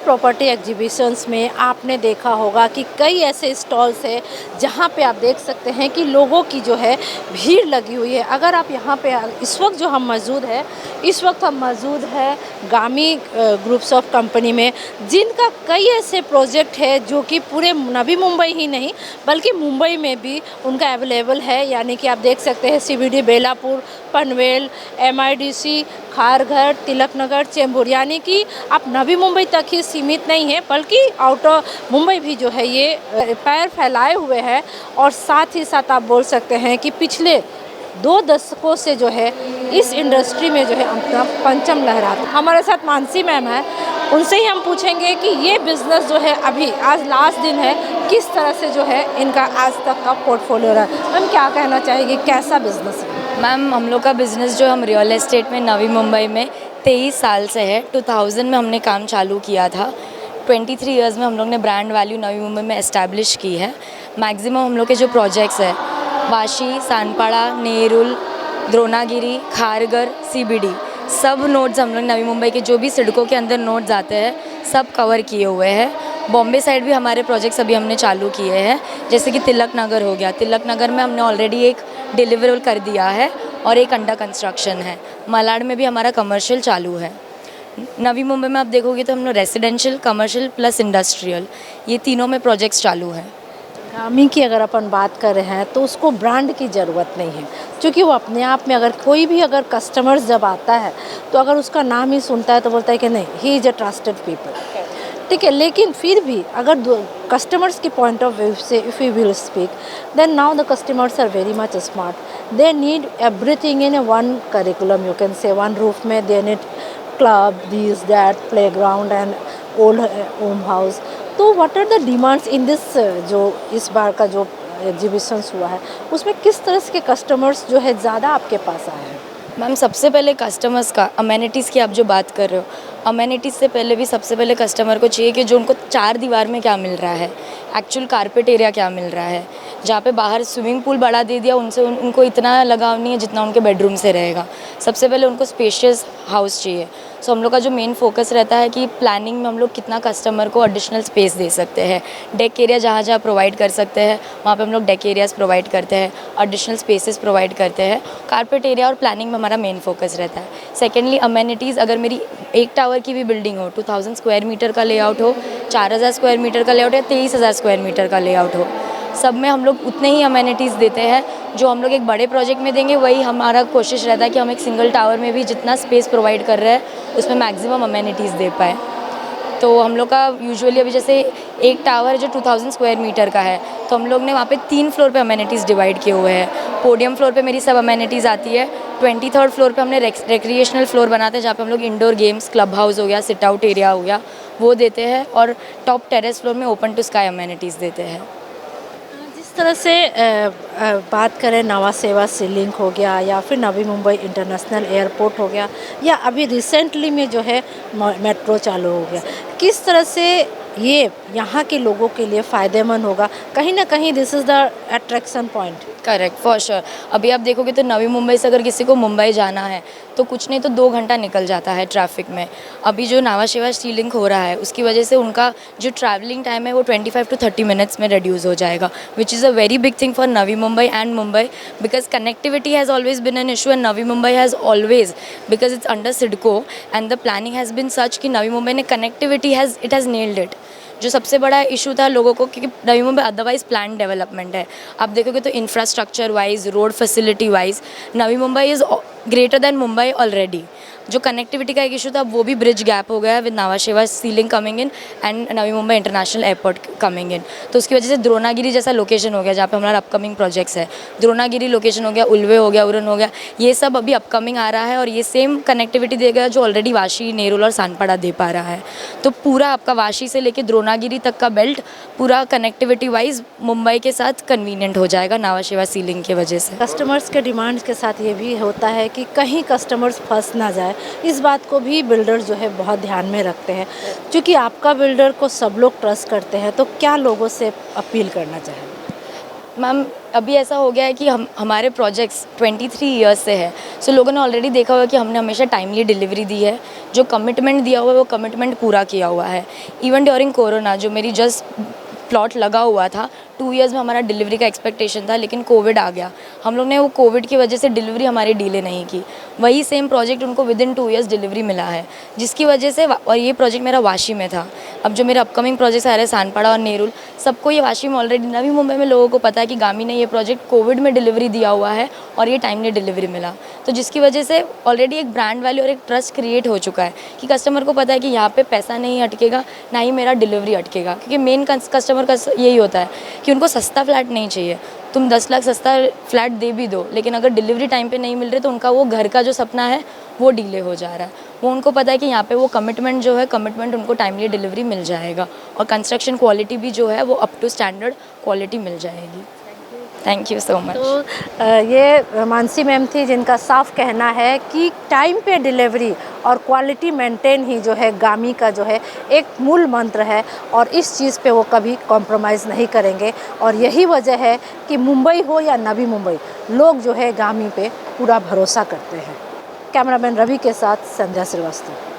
Property exhibitions में आपने देखा होगा कि कई ऐसे स्टॉल्स हैं जहाँ पे आप देख सकते हैं कि लोगों की जो है भीड़ लगी हुई है। अगर आप यहाँ पे इस वक्त जो हम मौजूद है, इस वक्त हम मौजूद है गामी ग्रुप्स ऑफ कंपनी में, जिनका कई ऐसे प्रोजेक्ट है जो कि पूरे नवी मुंबई ही नहीं बल्कि मुंबई में भी उनका अवेलेबल है। यानी कि आप देख सकते हैं CBD बेलापुर, पनवेल, MIDC, खारघर, तिलक नगर, चेंबूर, यानी कि आप नवी मुंबई तक ही सीमित नहीं है बल्कि आउट ऑफ मुंबई भी जो है ये पैर फैलाए हुए है। और साथ ही साथ आप बोल सकते हैं कि पिछले 2 दशकों से जो है इस इंडस्ट्री में जो है अपना परचम लहराता। हमारे साथ मानसी मैम है, उनसे ही हम पूछेंगे कि ये बिज़नेस जो है अभी आज लास्ट दिन है, किस तरह से जो है इनका आज तक का पोर्टफोलियो रहा। मैम क्या कहना चाहेगी, कैसा बिज़नेस है? मैम हम लोग का बिज़नेस जो हम रियल एस्टेट में नवी मुंबई में 23 साल से है। 2000 में हमने काम चालू किया था। 23 इयर्स में हम लोग ने ब्रांड वैल्यू नवी मुंबई में एस्टैब्लिश की है। मैक्सिमम हम लोग के जो प्रोजेक्ट्स है वाशी, सानपाड़ा, नेरुल, द्रोणागिरी, खारघर, CBD सब नोड्स हम लोग नवी मुंबई के जो भी सड़कों के अंदर नोड्स आते हैं सब कवर किए हुए हैं। बॉम्बे साइड भी हमारे प्रोजेक्ट्स अभी हमने चालू किए हैं, जैसे कि तिलक नगर हो गया। तिलक नगर में हमने ऑलरेडी एक डिलीवरेबल कर दिया है और एक अंडर कंस्ट्रक्शन है। मलाड में भी हमारा कमर्शियल चालू है। नवी मुंबई में आप देखोगे तो हम लोग रेसिडेंशियल, कमर्शियल प्लस इंडस्ट्रियल ये तीनों में प्रोजेक्ट्स चालू है। गामी की अगर अपन बात कर रहे हैं तो उसको ब्रांड की ज़रूरत नहीं है, क्योंकि वो अपने आप में अगर कोई भी अगर कस्टमर्स जब आता है तो अगर उसका नाम ही सुनता है तो बोलता है कि नहीं, he is a trusted people. ठीक है, लेकिन फिर भी अगर कस्टमर्स के पॉइंट ऑफ व्यू से if you will speak, then now the customers are very much smart. They need everything in a one curriculum, you can say one roof में they need club, this that, play ground and old home house. तो what are the demands in this, जो इस बार का जो exhibitions हुआ है उसमें किस तरह के कस्टमर्स जो है ज़्यादा आपके पास आए हैं? मैम सबसे पहले कस्टमर्स का अमेनिटीज़ की आप जो बात कर रहे हो, अमेनिटीज़ से पहले भी सबसे पहले कस्टमर को चाहिए कि जो उनको 4 दीवार में क्या मिल रहा है, एक्चुअल कारपेट एरिया क्या मिल रहा है। जहाँ पे बाहर स्विमिंग पूल बढ़ा दे दिया उनसे उनको इतना लगाव नहीं है जितना उनके बेडरूम से रहेगा। सबसे पहले उनको स्पेशियस हाउस चाहिए। सो हम लोग का जो मेन फोकस रहता है कि प्लानिंग में हम लोग कितना कस्टमर को एडिशनल स्पेस दे सकते हैं। डेक एरिया जहाँ जहाँ प्रोवाइड कर सकते हैं वहाँ पे हम लोग डेक एरियाज़ प्रोवाइड करते हैं, एडिशनल स्पेसेस प्रोवाइड करते हैं। कारपेट एरिया और प्लानिंग में हमारा मेन फोकस रहता है। सेकेंडली अमेनिटीज़, अगर मेरी 1 टावर की भी बिल्डिंग हो, 2000 स्क्वायर मीटर का लेआउट हो, 4000 स्क्वायर मीटर का लेआउट या 23,000 स्क्वायर मीटर का लेआउट हो, सब में हम लोग उतने ही अमेनिटीज़ देते हैं जो हम लोग एक बड़े प्रोजेक्ट में देंगे। वही हमारा कोशिश रहता है कि हम एक सिंगल टावर में भी जितना स्पेस प्रोवाइड कर रहे हैं उसमें मैक्सिमम अमेनिटीज़ दे पाए। तो हम लोग का यूजुअली अभी जैसे एक टावर जो 2000 स्क्वायर मीटर का है तो हम लोग ने वहाँ पे 3 फ्लोर पे अमेनिटीज़ डिवाइड किए हुए हैं। पोडियम फ्लोर पे मेरी सब अमेनिटीज़ आती है। 23rd फ्लोर पे हमने रिक्रिएशनल फ्लोर बनाते हैं जहाँ पे हम लोग इंडोर गेम्स, क्लब हाउस हो गया, सिट आउट एरिया हो गया, वो देते हैं। और टॉप टेरेस फ्लोर में ओपन टू स्काई अमेनिटीज़ देते हैं। जिस तरह से बात करें नवा सेवा सी लिंक हो गया या फिर नवी मुंबई इंटरनेशनल एयरपोर्ट हो गया या अभी रिसेंटली में जो है मेट्रो चालू हो गया, किस तरह से ये यहाँ के लोगों के लिए फ़ायदेमंद होगा? कहीं ना कहीं this is the attraction point. Correct, for sure. अभी आप देखोगे तो नवी मुंबई से अगर किसी को मुंबई जाना है तो कुछ नहीं तो 2 घंटा निकल जाता है ट्रैफिक में। अभी जो नावा शेवा सी लिंक हो रहा है उसकी वजह से उनका जो ट्रैवलिंग टाइम है वो 25 to 30 मिनट्स में रिड्यूस हो जाएगा, which is a very big thing for Navi Mumbai and Mumbai, because connectivity has always been an issue and Navi Mumbai has always, because it's under CIDCO and the planning has been such कि नवी मुंबई ने connectivity has nailed it. जो सबसे बड़ा issue था लोगों को, क्योंकि Navi Mumbai otherwise plan development है। आप देखोगे तो infrastructure wise, road facility wise Navi Mumbai is greater than Mumbai already. जो कनेक्टिविटी का एक इशू था वो भी ब्रिज गैप हो गया with Nhava Sheva sea link coming in and Navi Mumbai international airport coming in. तो उसकी वजह से द्रोणागिरी जैसा लोकेशन हो गया जहाँ पे हमारा अपकमिंग प्रोजेक्ट्स है। द्रोणागिरी लोकेशन हो गया, उल्वे हो गया, उरन हो गया, ये सब अभी अपकमिंग आ रहा है और ये सेम कनेक्टिविटी देगा जो ऑलरेडी वाशी, नेरुल और सानपाड़ा दे पा रहा है। तो पूरा आपका वाशी से लेकर द्रोणागिरी तक का बेल्ट पूरा कनेक्टिविटी वाइज मुंबई के साथ कन्वीनियंट हो जाएगा नावा शेवा सी लिंक की वजह से। कस्टमर्स के डिमांड्स के साथ ये भी होता है कि कहीं कस्टमर्स फंस ना जाए, इस बात को भी बिल्डर जो है बहुत ध्यान में रखते हैं। क्योंकि आपका बिल्डर को सब लोग ट्रस्ट करते हैं, तो क्या लोगों से अपील करना चाहेंगे? मैम अभी ऐसा हो गया है कि हमारे प्रोजेक्ट्स 23 ईयर्स से है, सो लोगों ने ऑलरेडी देखा हुआ कि हमने हमेशा टाइमली डिलीवरी दी है, जो कमिटमेंट दिया हुआ है वो कमिटमेंट पूरा किया हुआ है। इवन ड्यूरिंग कोरोना जो मेरी जस्ट प्लॉट लगा हुआ था, 2 इयर्स में हमारा डिलीवरी का एक्सपेक्टेशन था, लेकिन कोविड आ गया। हम लोग ने वो कोविड की वजह से डिलीवरी हमारी डिले नहीं की। वही सेम प्रोजेक्ट उनको विदिन 2 इयर्स डिलीवरी मिला है, जिसकी वजह से और ये प्रोजेक्ट मेरा वाशी में था। अब जो मेरे अपकमिंग प्रोजेक्ट्स आ रहे हैं सानपाड़ा और नेरुल, सबको ये वाशी में ऑलरेडी, नवी मुंबई में लोगों को पता है कि गामी ने ये प्रोजेक्ट कोविड में डिलीवरी दिया हुआ है और ये टाइमली डिलीवरी मिला, तो जिसकी वजह से ऑलरेडी एक ब्रांड वैल्यू और एक ट्रस्ट क्रिएट हो चुका है कि कस्टमर को पता है कि यहाँ पे पैसा नहीं अटकेगा, ना ही मेरा डिलीवरी अटकेगा। क्योंकि मेन कस्टमर का यही होता है कि उनको सस्ता फ्लैट नहीं चाहिए। तुम 10 लाख सस्ता फ्लैट दे भी दो, लेकिन अगर डिलीवरी टाइम पे नहीं मिल रही तो उनका वो घर का जो सपना है वो डिले हो जा रहा है। वो उनको पता है कि यहाँ पे वो कमिटमेंट जो है, कमिटमेंट उनको टाइमली डिलीवरी मिल जाएगा और कंस्ट्रक्शन क्वालिटी भी जो है वो अप टू स्टैंडर्ड क्वालिटी मिल जाएगी। Thank you so much. तो ये मानसी मैम थी जिनका साफ कहना है कि टाइम पे डिलीवरी और क्वालिटी मेंटेन ही जो है गामी का जो है एक मूल मंत्र है और इस चीज़ पे वो कभी कॉम्प्रोमाइज़ नहीं करेंगे। और यही वजह है कि मुंबई हो या नवी मुंबई, लोग जो है गामी पे पूरा भरोसा करते हैं। कैमरामैन रवि के साथ संध्या श्रीवास्तव।